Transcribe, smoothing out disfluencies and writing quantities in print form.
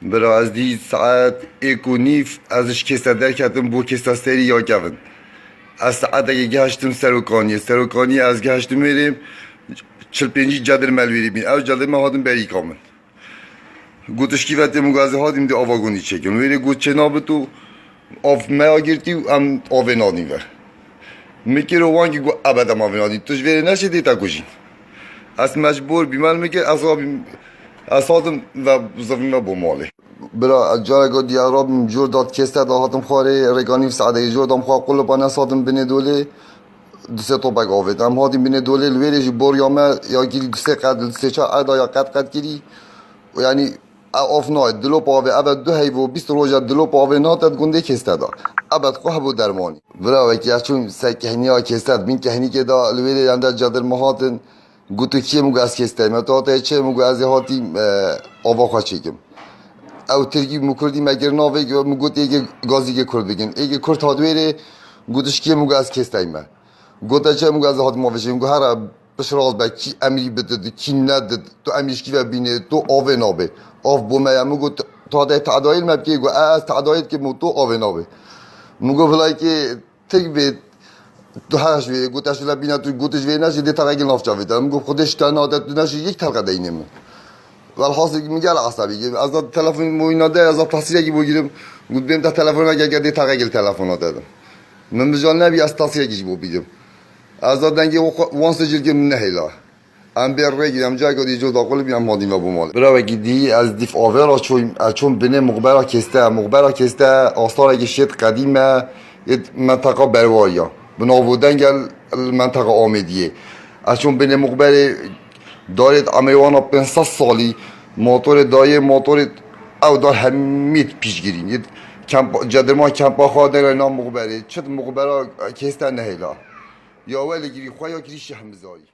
برا از دی ساعت یک و نیف ازش کسته در کردم بو کسته سری یا کفن از ساعت اگه گشتم سروکانی از گشتم میریم 45 جدر ملویری بین او جدر ما هادم بری کامل گوتش کی وقتی مگازه هادیم دی آواگونی چکم ویری گوت چناب تو آف ما گرتی و ام آوه نادیم و میکر وانگی گو ابدا آوه نادیم توش ویری نشه دیتا کشین از مجبور بیمال میکر از هادم و زفیم و بوماله برا جارگا دیاراب جور داد کسته دا هاتم خواره رگانی و سعده جور دام خواه قلب آنه سادم بینه دوله دوسه توپک آوید هم هادیم بینه دوله الویره جی بور یامه یا گیری سه قد سه چا ادا یا قد گیری و یعنی آف ناید دلو پاوه ابد دو هیو 20 روز دلو پاوه ناتد گنده کسته دا ابد خواه بود درمانی برا وکی چون سه کهنی ها کسته بین کهنی که دا الویره یعنی جادر مهاتن گوتو کیه مگو از کسته متاته چه مگو از هاتی آوا خواه چیکم او ترکی مکردی مگر ناوی مگوت ایگه گازی که کرد بگین ایگه کرد هادویره گوتش کیه مگو از کسته ایمه گوتا چه مگو از هات ماوشیم گو هر بشراز با کی امری بده کی ند تو امیش کی ببینه تو آوه نابه آف بومه یا مگو تا ده تعدایل مبکی گو از تعدایل که مو تو آوه نابه مگو بلای که تک بید تو هرش وی گوتش لبینه تو گوتش وی نشه دی ترگی نافچه ویده مگو خودش تنادت نشه یک تلقه دینه والحاصل میگه عصبی از تلفن مویناده از تصویری بگیرم گفت بهم تا تلفن اگه گردی تاگل تلفنات دادم من بجان نبی از تصویری بگیرم از دنگی وانس جلگی نهیلا ام بر رگیرم جای گادی جو داخل بیام مادیم و بومال برای گیدی از دیف آور چون بنه مقبره کسته آثار اگه شد قدیمه منطقه بروایا بناودن گل منطقه آمدیه از چون بنه مقبره دارید امیوانا 500 سالی موتور دایه موتور او دار همید پیش گیرین جدر ما کمپا خواهده نام مقبره چه مقبره کسته نهیلا یا ولی گیری خواه یا گیری شهمزایی